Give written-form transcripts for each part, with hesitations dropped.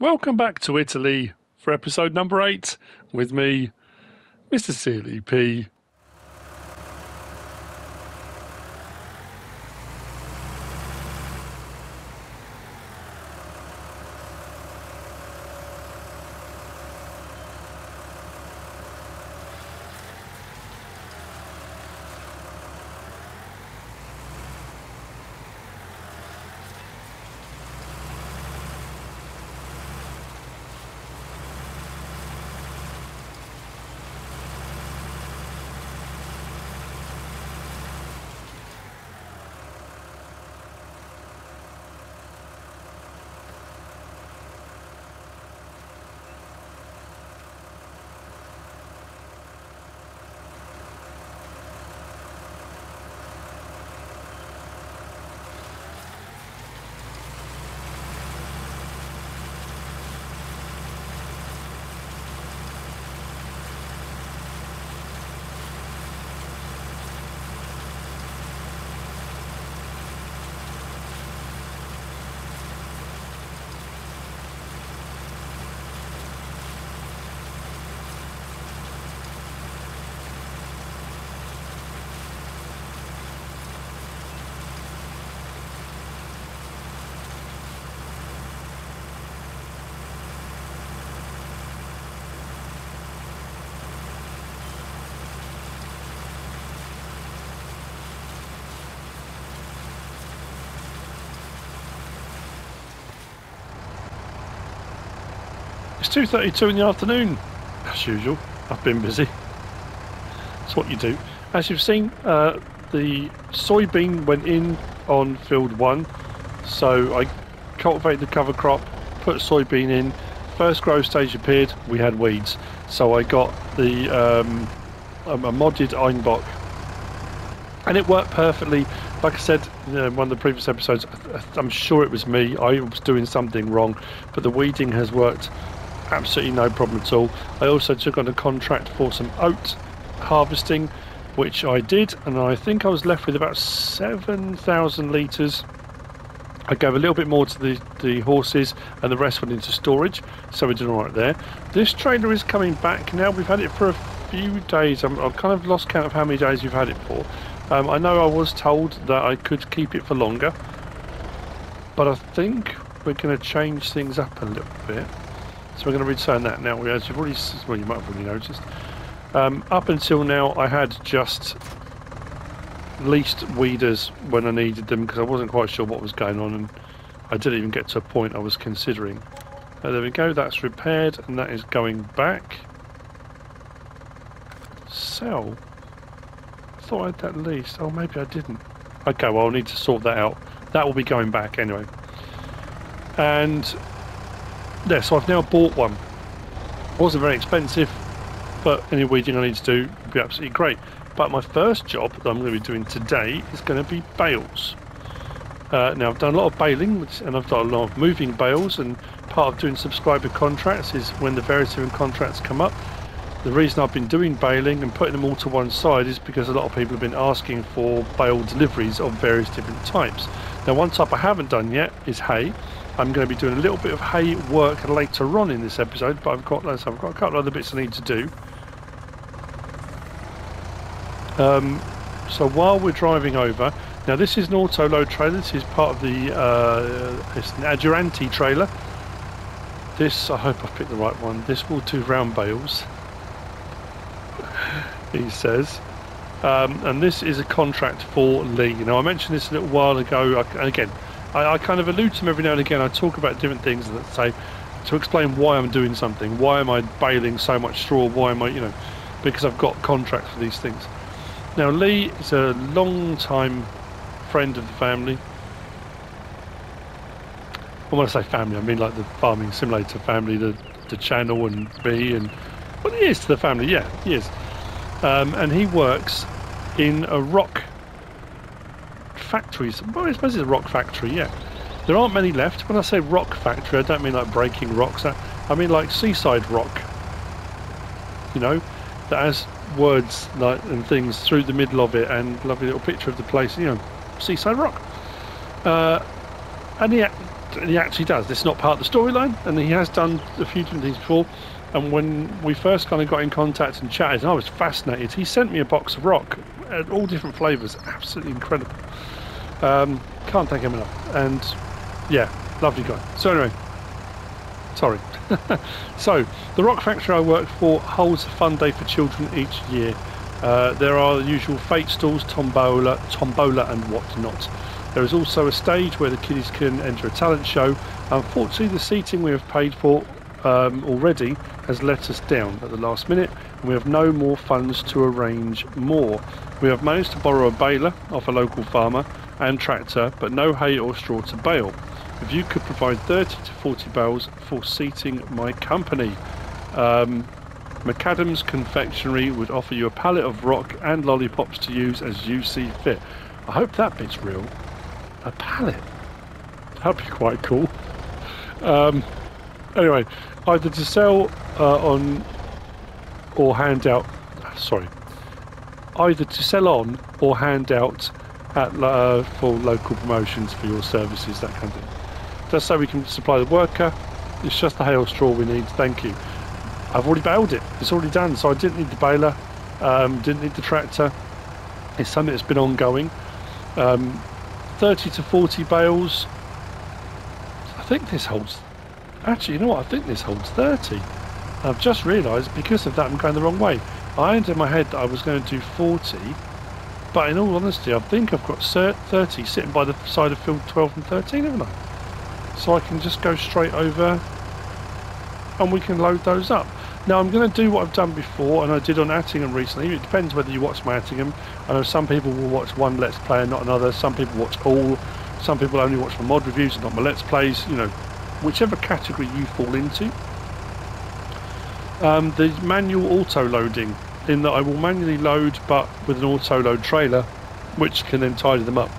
Welcome back to Italy for episode number 8 with me, MrSealyp. It's 2:32 in the afternoon, as usual. I've been busy. That's what you do. As you've seen, the soybean went in on field 1, so I cultivated the cover crop, put soybean in. First growth stage appeared, we had weeds, so I got the a modded Einbach, and it worked perfectly. Like I said in one of the previous episodes, I'm sure it was me. I was doing something wrong, but the weeding has worked absolutely no problem at all. I also took on a contract for some oat harvesting, which I did, and I think I was left with about 7,000 litres. I gave a little bit more to the horses, and the rest went into storage, so we did all right there. This trailer is coming back now. We've had it for a few days. I've kind of lost count of how many days we've had it for. I know I was told that I could keep it for longer, but I think we're going to change things up a little bit. So we're going to return that now. As you've already, well, you might have already noticed. Up until now, I had just leased weeders when I needed them because I wasn't quite sure what was going on, and I didn't even get to a point I was considering. There we go. That's repaired, and that is going back. Sell. I thought I had that leased. Oh, maybe I didn't. Okay, well, I'll need to sort that out. That will be going back anyway. And yeah, so I've now bought one. It wasn't very expensive, but any weeding I need to do would be absolutely great. But my first job that I'm going to be doing today is going to be bales. Now, I've done a lot of baling, and I've done a lot of moving bales, and part of doing subscriber contracts is when the various different contracts come up. The reason I've been doing baling and putting them all to one side is because a lot of people have been asking for bale deliveries of various different types. Now, one type I haven't done yet is hay. I'm going to be doing a little bit of hay work later on in this episode, but I've got a couple of other bits I need to do. So while we're driving over, now this is an auto load trailer. This is part of the it's an Adjuranti trailer. This, I hope I've picked the right one. This will do round bales, he says. And this is a contract for Lee. Now, I mentioned this a little while ago, and again, I kind of allude to them every now and again. I talk about different things that say to explain why I'm doing something. Why am I baling so much straw? Why am I, because I've got contracts for these things. Now, Lee is a long-time friend of the family. When I say family, I mean like the Farming Simulator family, the channel and me, and well, he is to the family. Yeah, he is. And he works in a rock factories. Well, I suppose it's a rock factory, yeah. There aren't many left. When I say rock factory, I don't mean like breaking rocks. I mean like seaside rock. That has words like and things through the middle of it, and lovely little picture of the place. Seaside rock. And he actually does. This is not part of the storyline, and he has done a few different things before. And when we first kind of got in contact and chatted, and I was fascinated, he sent me a box of rock, all different flavours, absolutely incredible. Can't thank him enough. And yeah, lovely guy. So anyway, sorry. So the rock factory I work for holds a fun day for children each year. There are the usual fate stalls, tombola and whatnot. There is also a stage where the kiddies can enter a talent show. Unfortunately, the seating we have paid for already has let us down at the last minute, and we have no more funds to arrange more. We have managed to borrow a baler off a local farmer and tractor, but no hay or straw to bale. If you could provide 30 to 40 bales for seating my company. Macadam's Confectionery would offer you a pallet of rock and lollipops to use as you see fit. I hope that bit's real. A pallet? That'd be quite cool. Anyway, either to sell on or hand out. Sorry. Either to sell on or hand out at for local promotions for your services, that kind of thing. Just so we can supply the worker. It's just the hay or straw we need. Thank you. I've already baled it. It's already done, so I didn't need the baler. Didn't need the tractor. It's something that's been ongoing. 30 to 40 bales. I think this holds. Actually, you know what? I think this holds 30. I've just realised because of that I'm going the wrong way. I had in my head that I was going to do 40, but in all honesty, I think I've got 30 sitting by the side of field 12 and 13, haven't I? So I can just go straight over and we can load those up. Now I'm going to do what I've done before, and I did on Attingham recently. It depends whether you watch my Attingham. I know some people will watch one Let's Play and not another. Some people watch all. Some people only watch my mod reviews and not my Let's Plays. You know, whichever category you fall into. The manual auto loading, in that I will manually load but with an auto load trailer which can then tidy them up.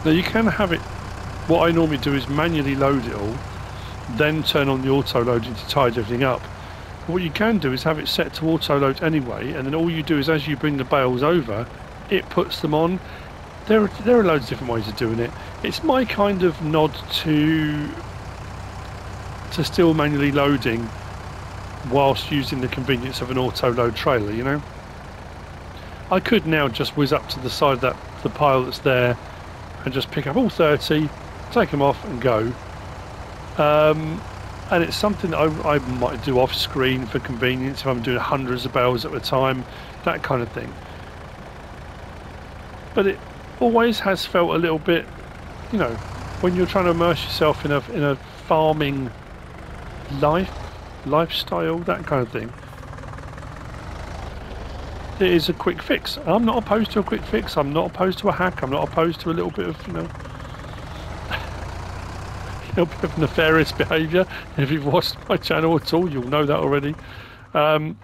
Now you can have it, what I normally do is manually load it all, then turn on the auto loading to tidy everything up. What you can do is have it set to auto load anyway, and then all you do is as you bring the bales over, it puts them on. There are loads of different ways of doing it. It's my kind of nod to still manually loading whilst using the convenience of an auto load trailer, you know. I could now just whiz up to the side of the pile that's there and just pick up all 30, take them off and go. And it's something that I might do off screen for convenience if I'm doing hundreds of bales at a time, that kind of thing. But it always has felt a little bit, you know, when you're trying to immerse yourself in a farming lifestyle, that kind of thing. It is a quick fix. I'm not opposed to a quick fix. I'm not opposed to a hack. I'm not opposed to a little bit of, you know, a little bit of nefarious behaviour. If you've watched my channel at all, you'll know that already. I'm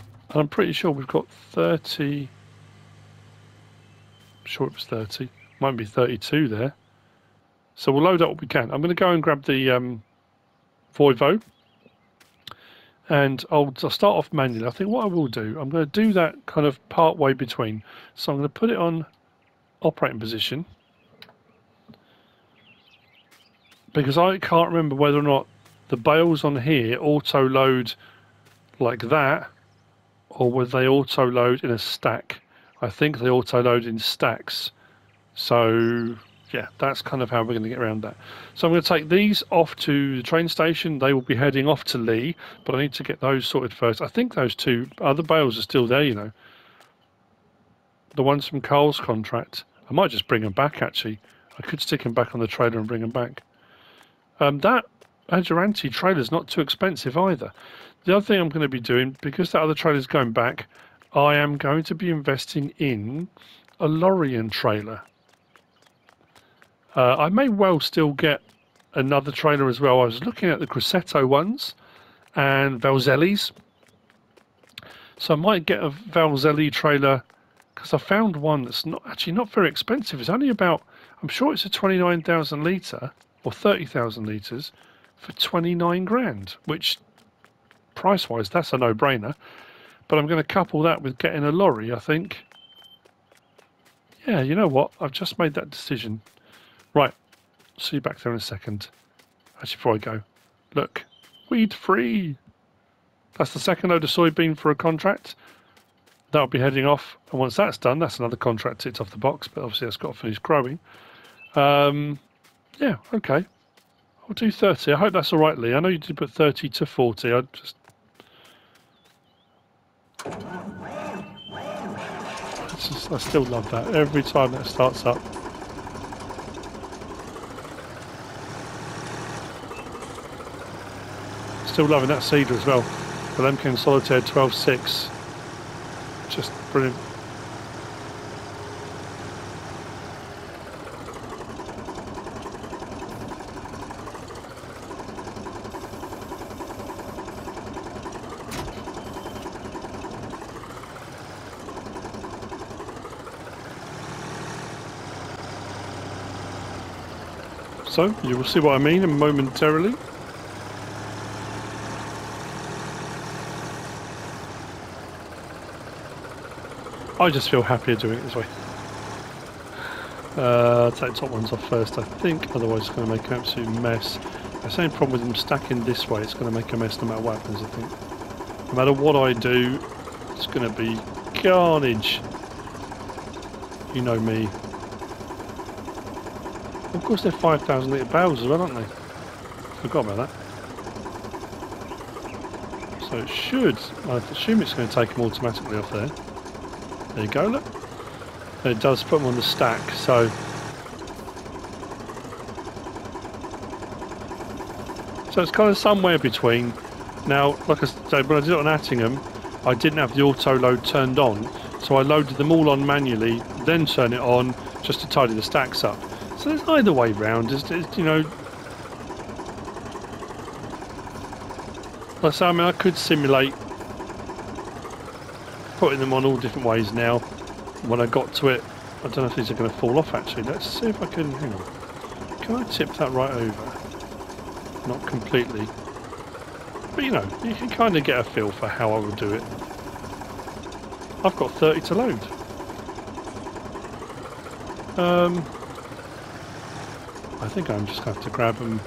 pretty sure we've got 30. I'm sure it was 30. Might be 32 there. So we'll load up what we can. I'm going to go and grab the Voivo. And I'll start off manually. I think what I will do, I'm going to do that kind of part way between. So I'm going to put it on operating position, because I can't remember whether or not the bales on here auto load like that, or whether they auto load in a stack. I think they auto load in stacks. So yeah, that's kind of how we're going to get around that. So I'm going to take these off to the train station. They will be heading off to Lee, but I need to get those sorted first. I think those two other bales are still there, you know. The ones from Carl's contract. I might just bring them back, actually. I could stick them back on the trailer and bring them back. That Ageranti trailer is not too expensive either. The other thing I'm going to be doing, because that other trailer is going back, I am going to be investing in a Lorien trailer. I may well still get another trailer as well. I was looking at the Grosseto ones and Valzelli's. So I might get a Valzelli trailer, because I found one that's not very expensive. It's only about, I'm sure it's a 29,000 litre or 30,000 litres for 29 grand, which price-wise, that's a no-brainer. But I'm going to couple that with getting a lorry, I think. Yeah, you know what? I've just made that decision. Right, See you back there in a second. Actually, before I go, look, weed free. That's the second load of soybean for a contract. That'll be heading off, and once that's done, that's another contract ticked off the box. But obviously, that's got to finish growing. Yeah, okay. I'll do 30. I hope that's all right, Lee. I know you did put 30 to 40. I just. I still love that every time that starts up. Still loving that seeder as well. The Lemken Solitaire 12.6. Just brilliant. So, you will see what I mean momentarily. I just feel happier doing it this way. Take the top ones off first, I think, otherwise it's going to make an absolute mess. The same problem with them stacking this way, it's going to make a mess no matter what happens, I think. No matter what I do, it's going to be carnage. You know me. Of course they're 5,000 litre barrels as well, aren't they? Forgot about that. So it should, I assume it's going to take them automatically off there. There you go, look. It does put them on the stack, so... So it's kind of somewhere between. Now, like I said, when I did it on Attingham, I didn't have the auto load turned on, so I loaded them all on manually, then turn it on, just to tidy the stacks up. So there's either way round, you know... Like I say, I mean, I could simulate putting them on all different ways now. When I got to it, I don't know if these are going to fall off actually. Let's see if I can, hang on. Can I tip that right over? Not completely. But you know, you can kind of get a feel for how I would do it. I've got 30 to load. I think I'm just going to have to grab them.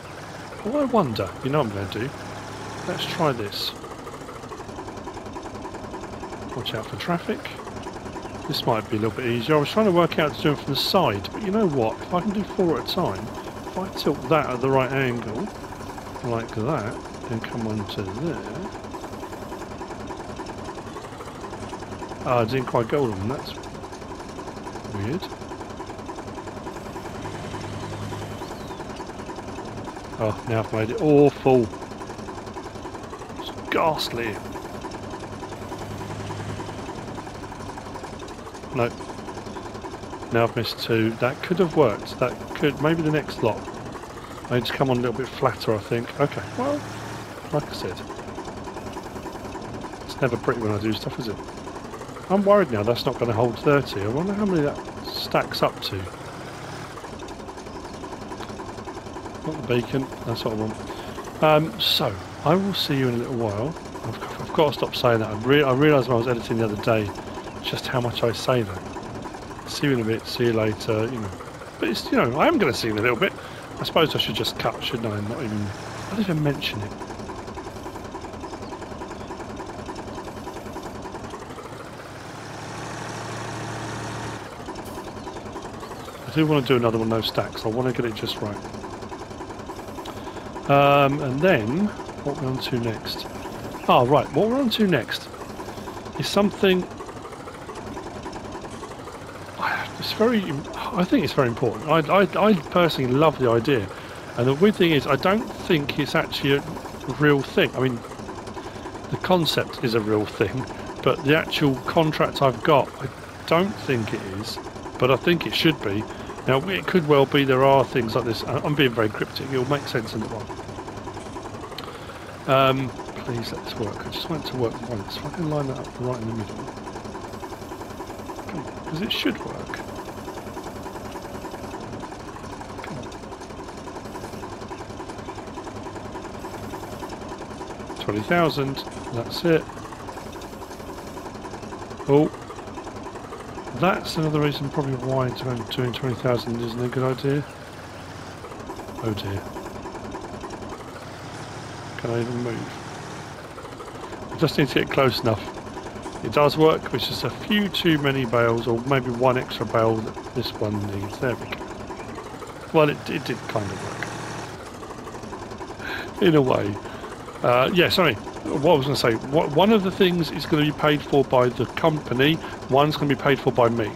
Oh, I wonder, you know what I'm going to do? Let's try this. Watch out for traffic. This might be a little bit easier. I was trying to work out to do them from the side, but you know what? If I can do 4 at a time, if I tilt that at the right angle, like that, then come on to there. Ah, I didn't quite go on them. That's weird. Oh, now I've made it awful. It's ghastly. Nope. Now I've missed 2. That could have worked. That could, maybe the next lot. I need to come on a little bit flatter, I think. Okay, well, like I said, it's never pretty when I do stuff, is it? I'm worried now that's not going to hold 30. I wonder how many that stacks up to. Not the beacon, that's what I want. So, I will see you in a little while. I've got to stop saying that. I realised when I was editing the other day just how much I say that. See you in a bit, see you later, you know. But it's, you know, I am going to see you in a little bit. I suppose I should just cut, shouldn't I? Not even mention it. I do want to do another one of those stacks. I want to get it just right. And then, what we're on to next? Oh, right, what we're on to next is something... It's very... I think it's very important. I personally love the idea. And the weird thing is, I don't think it's actually a real thing. I mean, the concept is a real thing, but the actual contract I've got, I don't think it is, but I think it should be. Now, it could well be there are things like this. I'm being very cryptic. It'll make sense in a while. Please let this work. I just want it to work once. If I can line that up right in the middle. Come on, because it should work. Come on. 20,000. That's it. Oh. That's another reason probably why doing 20,000 isn't a good idea. Oh dear. Can I even move? I just need to get close enough. It does work, which is a few too many bales, or maybe one extra bale that this one needs. There we go. Well, it did kind of work. In a way. Yeah, sorry. What I was going to say, one of the things is going to be paid for by the company, one's going to be paid for by me.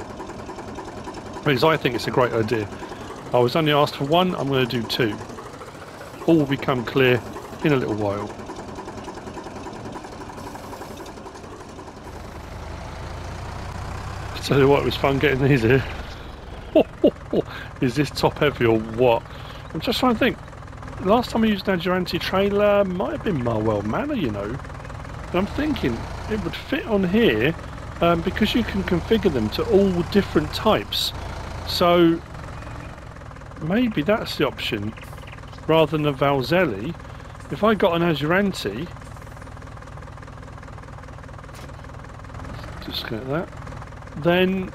Because I think it's a great idea. I was only asked for one, I'm going to do two. All will become clear in a little while. I tell you what, it was fun getting these here. Is this top heavy or what? I'm just trying to think. Last time I used an Agility trailer might have been Marwell Manor, you know. And I'm thinking it would fit on here because you can configure them to all different types. So maybe that's the option rather than a Valzelli. If I got an Agility, just get that, then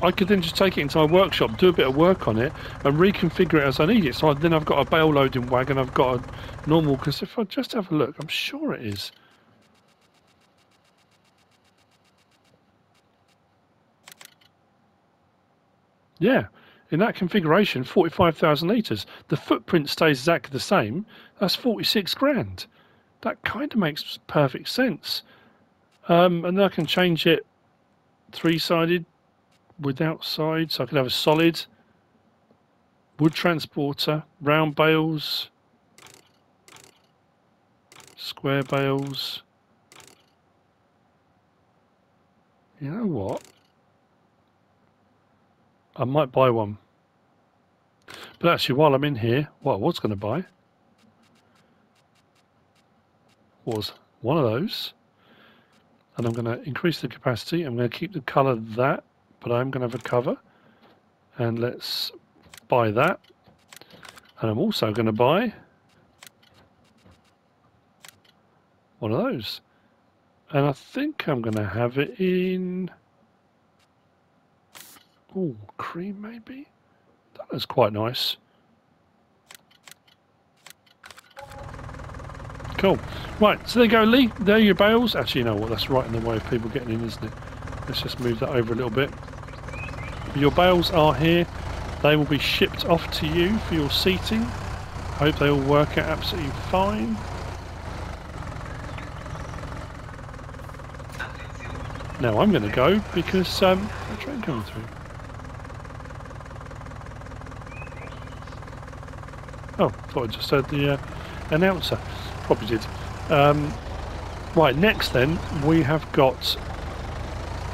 I could then just take it into my workshop, do a bit of work on it, and reconfigure it as I need it. So then I've got a bale loading wagon, I've got a normal, because if I just have a look, I'm sure it is. Yeah, in that configuration, 45,000 litres. The footprint stays exactly the same. That's 46 grand. That kind of makes perfect sense. And then I can change it three-sided, without sides, so I could have a solid wood transporter, round bales, square bales. You know what? I might buy one. But actually, while I'm in here, what I was going to buy was one of those. And I'm going to increase the capacity. I'm going to keep the colour that. But I'm going to have a cover, and let's buy that. And I'm also going to buy one of those. And I think I'm going to have it in, oh, cream maybe? That is quite nice. Cool. Right, so there you go, Lee. There are your bales. Actually, you know what? That's right in the way of people getting in, isn't it? Let's just move that over a little bit. Your bales are here. They will be shipped off to you for your seating. Hope they all work out absolutely fine. Now I'm going to go because a train coming through. Oh, thought I just heard the announcer. Probably did. Right, next then we have got.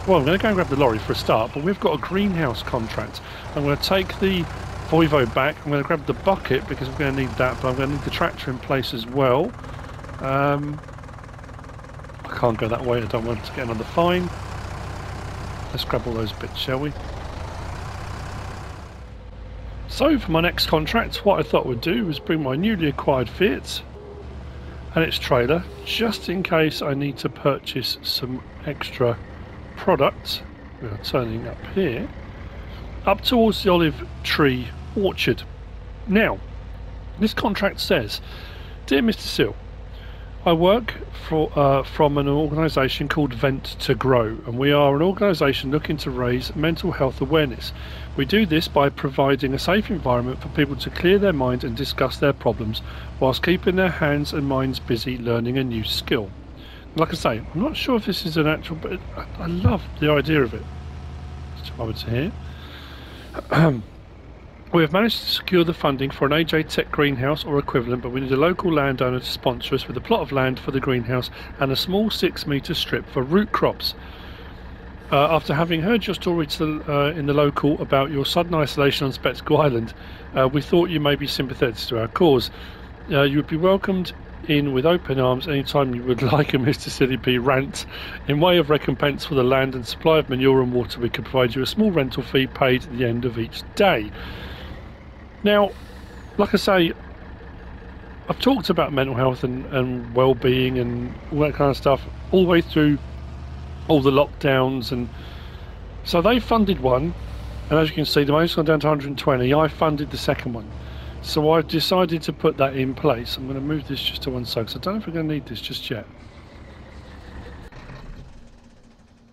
Well, I'm going to go and grab the lorry for a start, but we've got a greenhouse contract. I'm going to take the Volvo back. I'm going to grab the bucket because we're going to need that, but I'm going to need the tractor in place as well. I can't go that way. I don't want to get another fine. Let's grab all those bits, shall we? So, for my next contract, what I thought we'd do was bring my newly acquired Fiat and its trailer, just in case I need to purchase some extra product. We are turning up here, up towards the olive tree orchard. Now, this contract says, "Dear Mr. Seal, I work from an organisation called Vent to Grow, and we are an organisation looking to raise mental health awareness. We do this by providing a safe environment for people to clear their mind and discuss their problems, whilst keeping their hands and minds busy learning a new skill." Like I say, I'm not sure if this is an actual, but I love the idea of it. Let's jump over to here. We have managed to secure the funding for an AJ Tech greenhouse or equivalent, but we need a local landowner to sponsor us with a plot of land for the greenhouse and a small 6-metre strip for root crops. After having heard your story in the local about your sudden isolation on Spectacle Island, we thought you may be sympathetic to our cause. You would be welcomed in with open arms anytime you would like a MrSealyp rant. In way of recompense for the land and supply of manure and water, we could provide you a small rental fee paid at the end of each day. Now, like I say, I've talked about mental health and well-being and all that kind of stuff all the way through all the lockdowns, and so they funded one, and as you can see the money's gone down to 120. I funded the second one. So I've decided to put that in place. I'm going to move this just to one side because I don't know if we're going to need this just yet.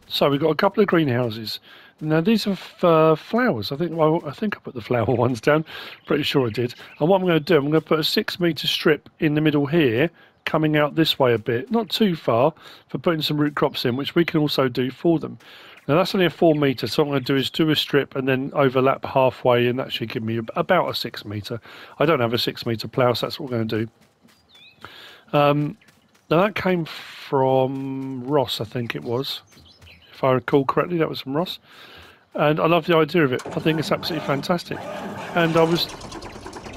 So we've got a couple of greenhouses. Now these are flowers. I think I put the flower ones down. Pretty sure I did. And what I'm going to do, I'm going to put a 6-metre strip in the middle here, coming out this way a bit, not too far, for putting some root crops in, which we can also do for them. Now that's only a 4 metre, so what I'm going to do is do a strip and then overlap halfway, and that should give me about a 6 metre. I don't have a 6-metre plough, so that's what we're going to do. Now that came from Ross, I think it was. If I recall correctly, that was from Ross. And I love the idea of it. I think it's absolutely fantastic. And I was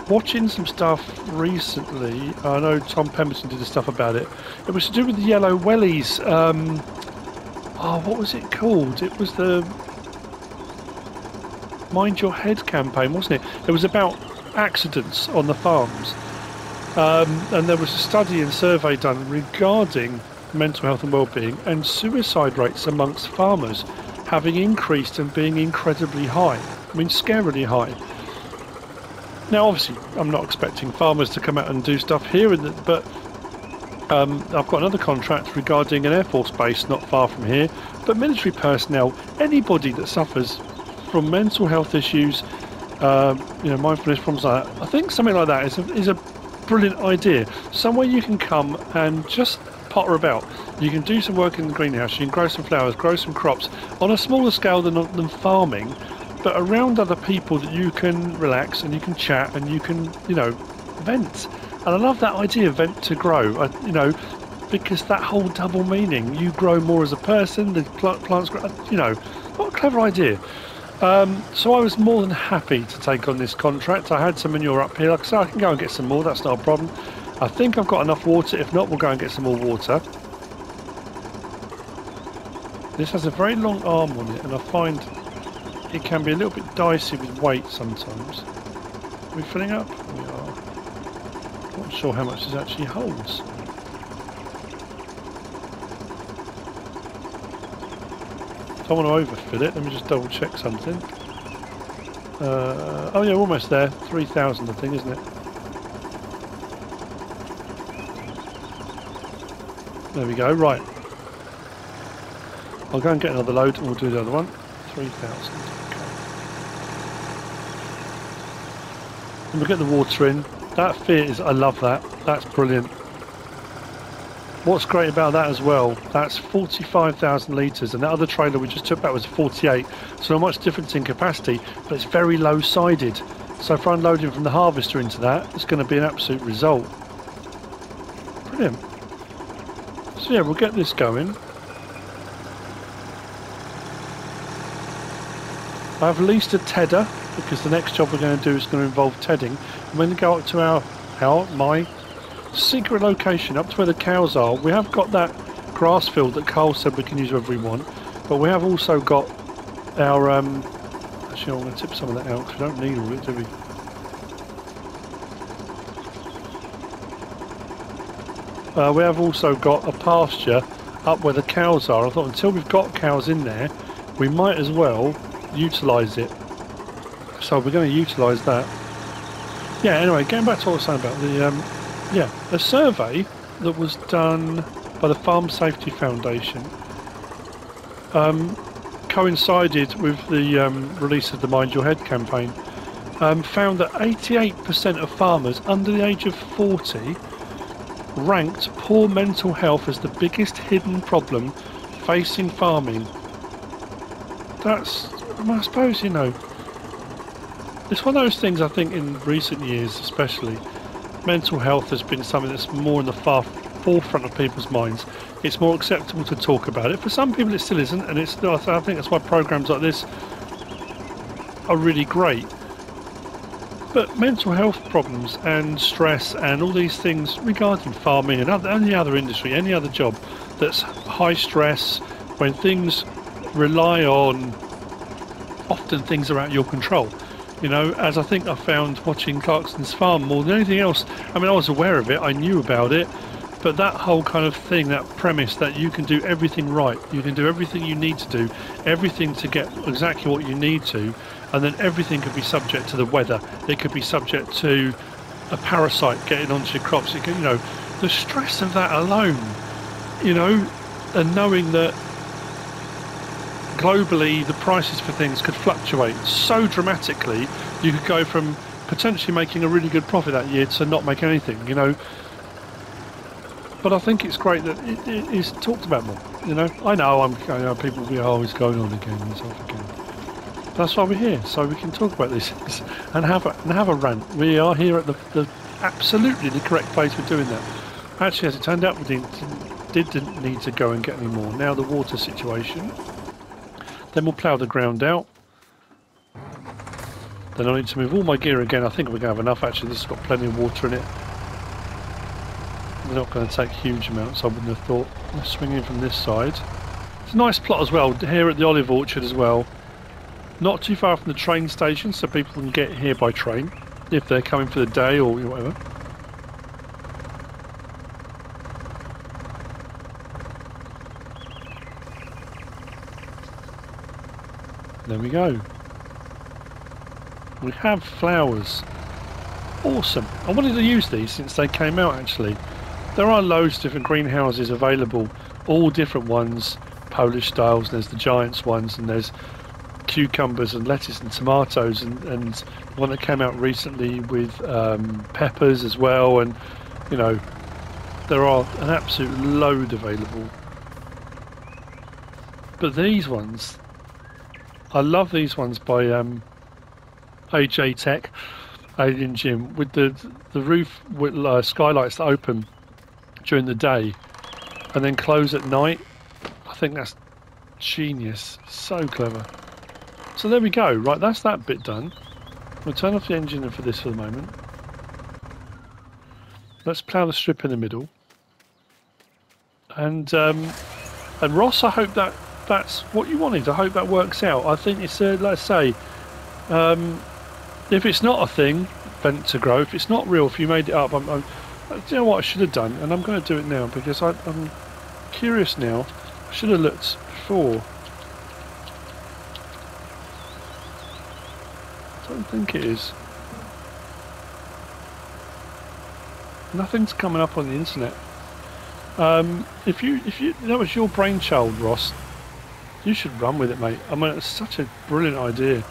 watching some stuff recently. I know Tom Pemberton did the stuff about it. It was to do with the yellow wellies. Oh, what was it called? It was the Mind Your Head campaign, wasn't it? It was about accidents on the farms. And there was a study and survey done regarding mental health and well-being, and suicide rates amongst farmers having increased and being incredibly high. I mean, scarily high. Now, obviously, I'm not expecting farmers to come out and do stuff here, but I've got another contract regarding an Air Force base not far from here. But military personnel, anybody that suffers from mental health issues, mindfulness problems like that, I think something like that is a brilliant idea. Somewhere you can come and just potter about. You can do some work in the greenhouse, you can grow some flowers, grow some crops on a smaller scale than farming, but around other people that you can relax and you can chat and you can, vent. And I love that idea, vent to grow, because that whole double meaning, you grow more as a person, the plants grow, what a clever idea. So I was more than happy to take on this contract. I had some manure up here, like I said, I can go and get some more, that's not a problem. I think I've got enough water. If not, we'll go and get some more water. This has a very long arm on it, and I find it can be a little bit dicey with weight sometimes. Are we filling up? We are. Not sure how much this actually holds. Don't want to overfill it. Let me just double check something. Oh yeah, we're almost there. 3,000 I think, isn't it? There we go, right. I'll go and get another load and we'll do the other one. 3,000. Okay. And we'll get the water in. That fit is, I love that. That's brilliant. What's great about that as well, that's 45,000 litres, and that other trailer we just took back was 48. So not much difference in capacity, but it's very low-sided. So for unloading from the harvester into that, it's going to be an absolute result. Brilliant. So yeah, we'll get this going. I've leased a tedder because the next job we're going to do is going to involve tedding. I'm going to go up to my secret location, up to where the cows are. We have got that grass field that Carl said we can use wherever we want, but we have also got our actually I'm going to tip some of that out because we don't need all of it, do we? We have also got a pasture up where the cows are. I thought until we've got cows in there, we might as well utilise it. So we're going to utilise that. Yeah, anyway, getting back to what I was saying about the a survey that was done by the Farm Safety Foundation coincided with the release of the Mind Your Head campaign. Found that 88% of farmers under the age of 40 ranked poor mental health as the biggest hidden problem facing farming. That's, I suppose, it's one of those things I think in recent years especially, mental health has been something that's more in the forefront of people's minds. It's more acceptable to talk about it. For some people it still isn't, and I think that's why programs like this are really great. But mental health problems and stress and all these things regarding farming and any other industry, any other job that's high stress, when things rely on, often things are out of your control. As I think I found watching Clarkson's Farm more than anything else. I mean, I was aware of it, I knew about it, but that whole kind of thing, that premise that you can do everything right, you can do everything you need to do, everything to get exactly what you need to, and then everything could be subject to the weather. It could be subject to a parasite getting onto your crops. It could, you know, the stress of that alone, you know, and knowing that globally the prices for things could fluctuate so dramatically, you could go from potentially making a really good profit that year to not make anything, you know. But I think it's great that it is talked about more, you know. I know people will be always going on again and stuff again. That's why we're here, so we can talk about these things and have a rant. We are here at the absolutely the correct place for doing that. Actually, as it turned out, we didn't need to go and get any more. Now the water situation. Then we'll plough the ground out. Then I need to move all my gear again. I think we're going to have enough. Actually, this has got plenty of water in it. They're not going to take huge amounts, I wouldn't have thought. Let's swing in from this side. It's a nice plot as well, here at the olive orchard as well. Not too far from the train station, so people can get here by train, if they're coming for the day or whatever. There we go. We have flowers. Awesome. I wanted to use these since they came out actually. There are loads of different greenhouses available, all different ones, Polish styles, there's the Giants ones, and there's cucumbers and lettuce and tomatoes, and the one that came out recently with peppers as well, and you know, there are an absolute load available. But these ones, I love these ones by AJ Tech, Alien Jim, with the roof with skylights that open during the day and then close at night. I think that's genius, so clever. So there we go. Right, that's that bit done. We'll turn off the engine for this for the moment. Let's plough the strip in the middle. And Ross, I hope that's what you wanted. I hope that works out. I think it's let's say, if it's not a thing, vent to grow. If it's not real, if you made it up, you know what I should have done, and I'm going to do it now because I'm curious now. I should have looked before. I don't think it is. Nothing's coming up on the internet. If you that was your brainchild, Ross, you should run with it, mate. I mean, it's such a brilliant idea.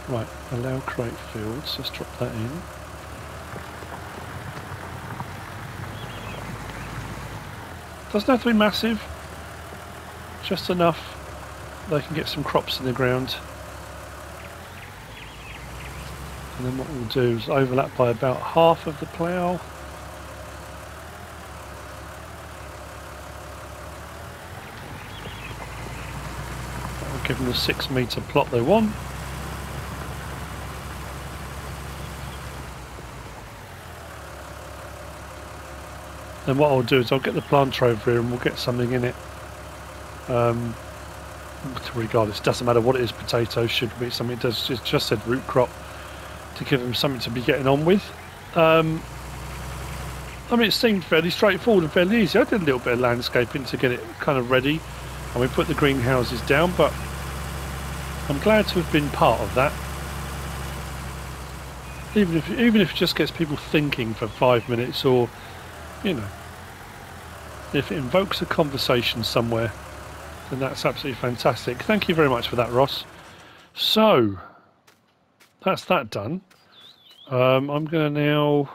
Right, allow create fields. Let's drop that in. Doesn't have to be massive, just enough they can get some crops in the ground. And then what we'll do is overlap by about half of the plough. That'll give them the 6 metre plot they want. Then what I'll do is I'll get the planter over here and we'll get something in it. Regardless, it doesn't matter what it is, potatoes, sugar beet, something. It does, it just said root crop to give them something to be getting on with. I mean, it seemed fairly straightforward and fairly easy. I did a little bit of landscaping to get it kind of ready, and we put the greenhouses down, but I'm glad to have been part of that. Even if it just gets people thinking for 5 minutes, or you know, if it invokes a conversation somewhere, then that's absolutely fantastic. Thank you very much for that, Ross. So that's that done. I'm going to now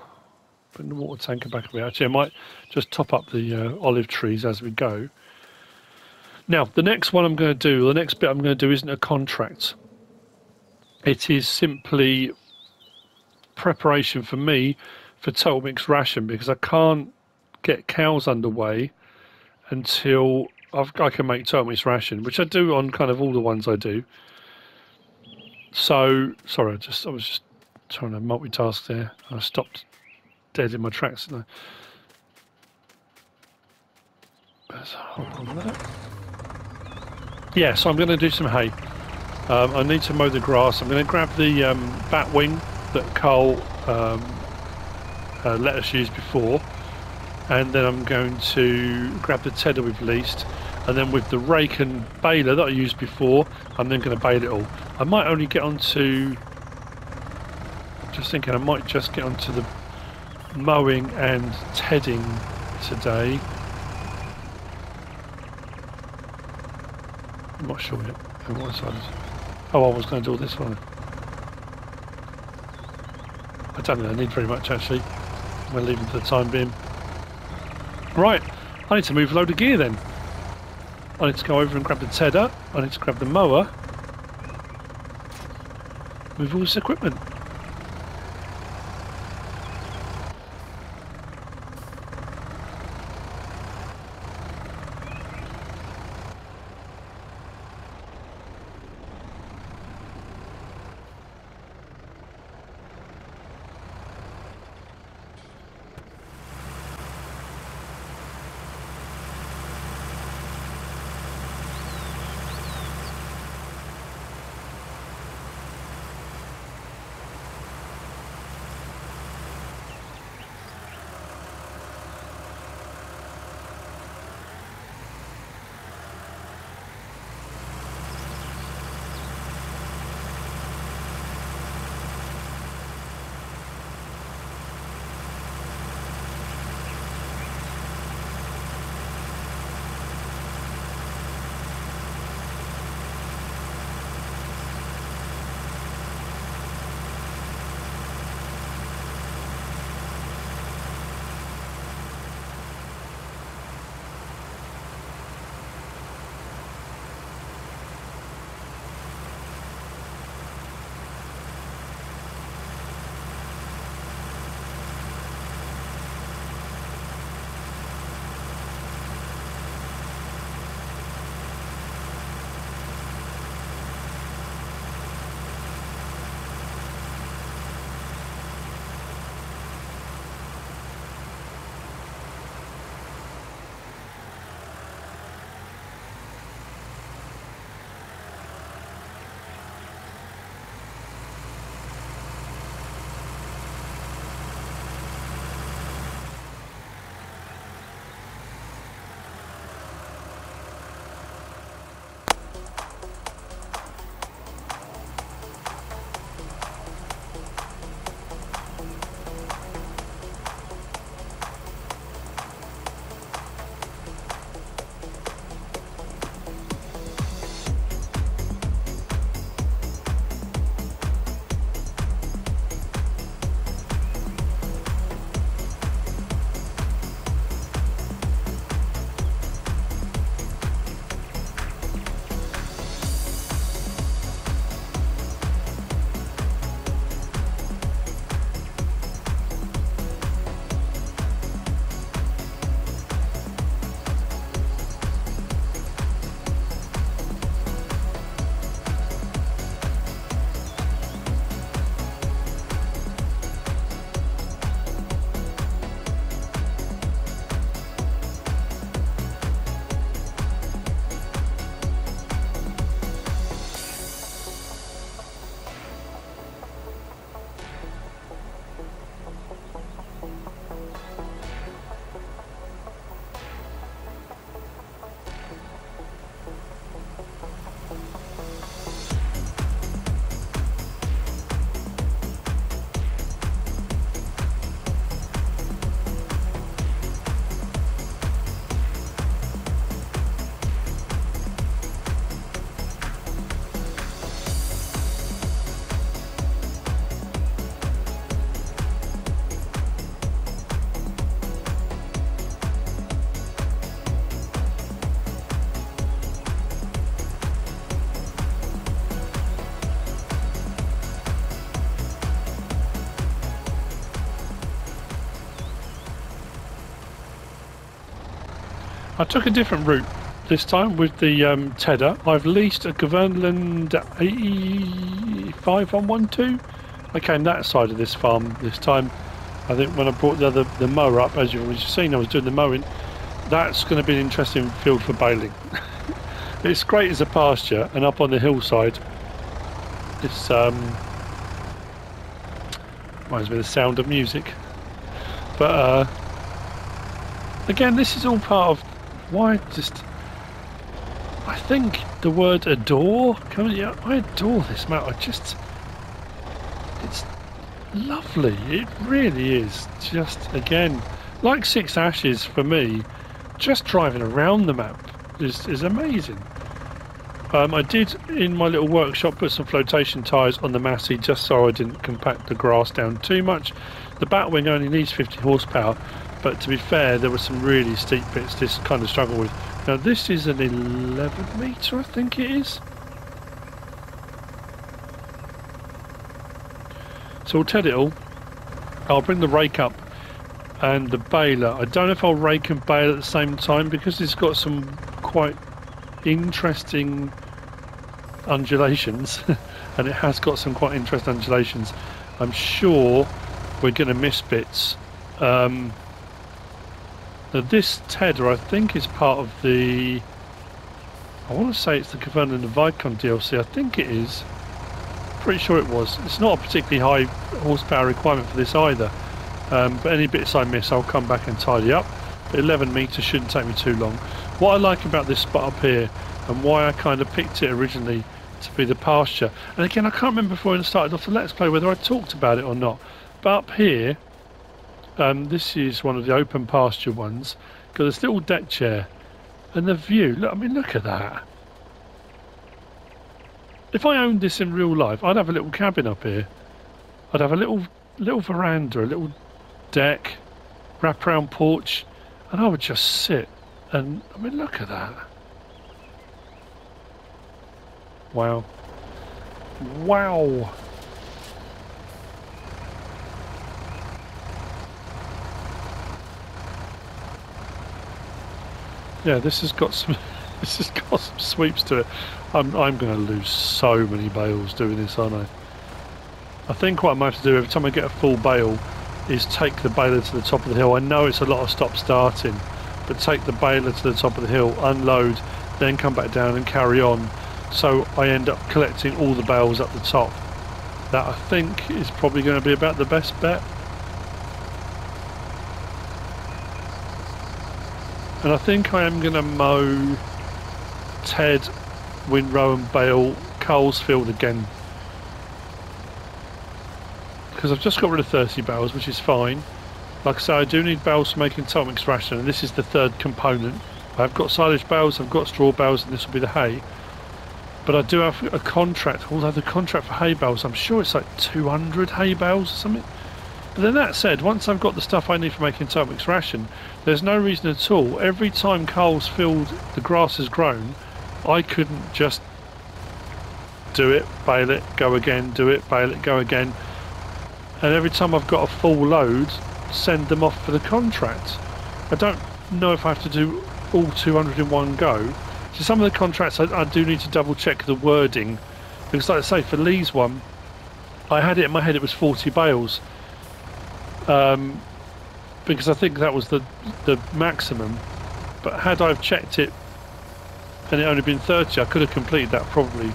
bring the water tanker back a bit. Actually, I might just top up the olive trees as we go. Now, the next one I'm going to do, the next bit I'm going to do isn't a contract. It is simply preparation for me for total mixed ration, because I can't get cows underway until I can make total mixed ration, which I do on kind of all the ones I do. So sorry, I was just trying to multitask there. I stopped dead in my tracks, didn't I? Let's hold on that. Yeah, so I'm going to do some hay. I need to mow the grass. I'm going to grab the batwing that Carl let us use before. and then I'm going to grab the tedder we've leased, and then with the rake and baler that I used before, I'm then going to bale it all. I might only get onto, just thinking, I might just get onto the mowing and tedding today. I'm not sure yet. What decided? Oh, I was going to do this one. I don't think I need very much actually. I'm going to leave them for the time being. Right, I need to move a load of gear then. I need to go over and grab the tedder. I need to grab the mower. Move all this equipment. I took a different route this time with the tedder. I've leased a Governland 85112. I came that side of this farm this time. I think when I brought the mower up, as you've seen, I was doing the mowing. That's going to be an interesting field for baling. It's great as a pasture, and up on the hillside, it's reminds me of the sound of music. But Again, this is all part of why just. I think the word adore. Yeah, I adore this map. It's lovely. It really is. Just again, like Six Ashes for me. Just driving around the map is amazing. I did in my little workshop put some flotation tyres on the Massey just so I didn't compact the grass down too much. The Batwing only needs 50 horsepower, but to be fair, there were some really steep bits this kind of struggle with. Now this is an 11 metre, I think it is. So we'll TED it all. I'll bring the rake up and the baler. I don't know if I'll rake and bale at the same time because it's got some quite interesting undulations and it has got some quite interesting undulations. I'm sure we're going to miss bits. Now this Tedder I think is part of the, I want to say it's the Caverna and the Vicon DLC. I think it is. Pretty sure it was. It's not a particularly high horsepower requirement for this either. But any bits I miss I'll come back and tidy up. But 11 metres shouldn't take me too long. What I like about this spot up here and why I kind of picked it originally to be the pasture, and again I can't remember before I started off the Let's Play whether I talked about it or not, but up here this is one of the open pasture ones, got this little deck chair and the view. Look, I mean, look at that. If I owned this in real life I'd have a little cabin up here. I'd have a little veranda, a little deck, wraparound porch, and I would just sit and, I mean, look at that. Wow. Wow. Yeah, this has got some this has got some sweeps to it. I'm going to lose so many bales doing this, aren't I? I think what I might have to do every time I get a full bale is take the baler to the top of the hill. I know it's a lot of stop starting, but take the baler to the top of the hill, unload, then come back down and carry on. So I end up collecting all the bales up the top. That I think is probably going to be about the best bet. And I think I am going to mow Ted, Windrow and Bale, Coalsfield again. Because I've just got rid of 30 bales, which is fine. Like I say, I do need bales for making top mix ration, and this is the third component. I've got silage bales, I've got straw bales, and this will be the hay. But I do have a contract, although the contract for hay bales, I'm sure it's like 200 hay bales or something. But then that said, once I've got the stuff I need for making top mix ration, there's no reason at all. Every time Coalsfield, the grass has grown, I couldn't just do it, bale it, go again, do it, bale it, go again. And every time I've got a full load, send them off for the contract. I don't know if I have to do all 200 in one go. So some of the contracts I do need to double check the wording, because like I say, for Lee's one I had it in my head it was 40 bales, because I think that was the maximum, but had I checked it and it only been 30 I could have completed that probably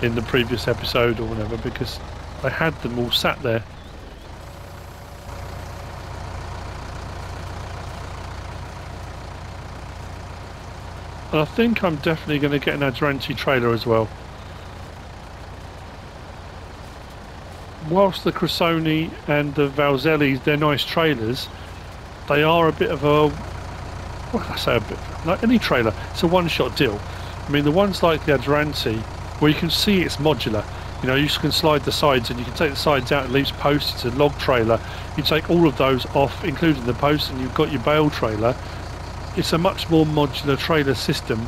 in the previous episode or whatever, because I had them all sat there. And I think I'm definitely going to get an Adranti trailer as well. Whilst the Cressoni and the Valzellis, they're nice trailers, they are a bit of a, what can I say, a bit like any trailer, it's a one-shot deal. I mean, the ones like the Adranti, where you can see it's modular, you know, you can slide the sides and you can take the sides out, it leaves posts, it's a log trailer. You take all of those off, including the posts, and you've got your bale trailer. It's a much more modular trailer system,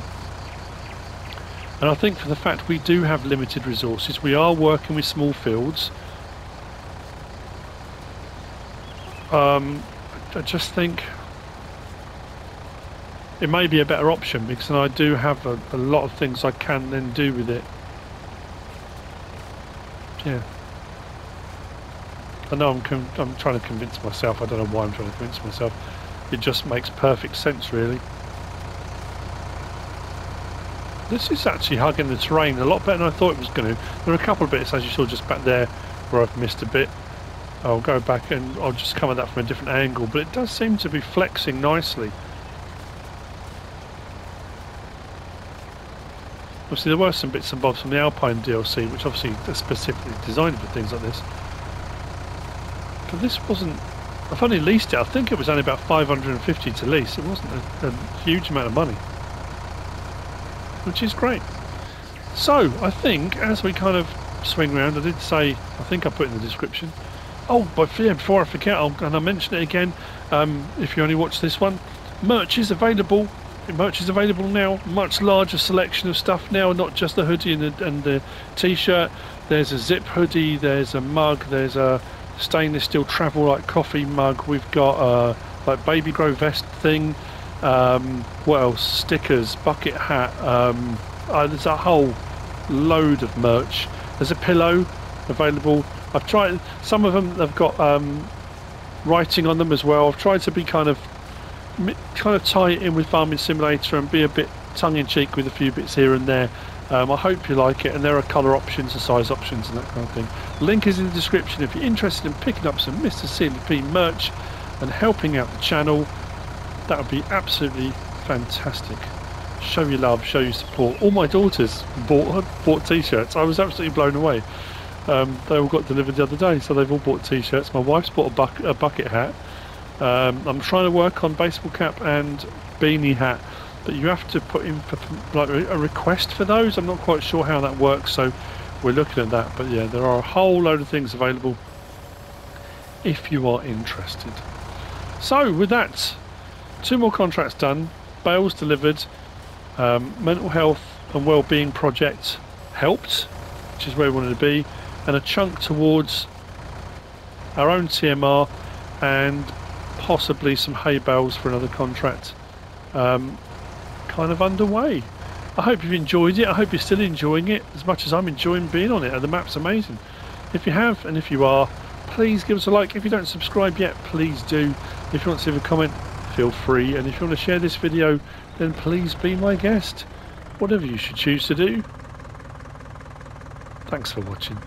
and I think for the fact we do have limited resources, we are working with small fields. I just think it may be a better option, because I do have a lot of things I can then do with it. Yeah, I know I'm trying to convince myself. I don't know why I'm trying to convince myself. It just makes perfect sense, really. This is actually hugging the terrain a lot better than I thought it was going to. There are a couple of bits, as you saw just back there, where I've missed a bit. I'll go back and I'll just come at that from a different angle, but it does seem to be flexing nicely. Obviously there were some bits and bobs from the Alpine DLC, which obviously are specifically designed for things like this. But this wasn't... I've only leased it. I think it was only about 550 to lease. It wasn't a huge amount of money, which is great. So I think as we kind of swing around, I did say, I think I put in the description. Oh, but yeah, before I forget, and I'll mention it again, if you only watch this one, merch is available. Merch is available now. Much larger selection of stuff now, not just the hoodie and the t-shirt. There's a zip hoodie, there's a mug, there's a stainless steel travel like coffee mug. We've got a like baby grow vest thing. What else? Stickers, bucket hat. There's a whole load of merch. There's a pillow available. I've tried some of them. They've got writing on them as well. I've tried to be kind of tie it in with Farming Simulator and be a bit tongue-in-cheek with a few bits here and there. I hope you like it, and there are colour options and size options and that kind of thing. Link is in the description if you're interested in picking up some MrSealyp merch and helping out the channel. That would be absolutely fantastic. Show your love, show your support. All my daughters bought t-shirts. I was absolutely blown away. They all got delivered the other day, so they've all bought t-shirts. My wife's bought a bucket hat. I'm trying to work on baseball cap and beanie hat, but you have to put in for like a request for those. I'm not quite sure how that works, so we're looking at that. But yeah, there are a whole load of things available if you are interested. So with that, 2 more contracts done, bales delivered, mental health and well-being project helped, which is where we wanted to be, and a chunk towards our own TMR and possibly some hay bales for another contract kind of underway. I hope you've enjoyed it. I hope you're still enjoying it as much as I'm enjoying being on it, and the map's amazing. If you have, and if you are, please give us a like. If you don't subscribe yet, please do. If you want to leave a comment, feel free, and if you want to share this video, then please be my guest. Whatever you should choose to do. Thanks for watching.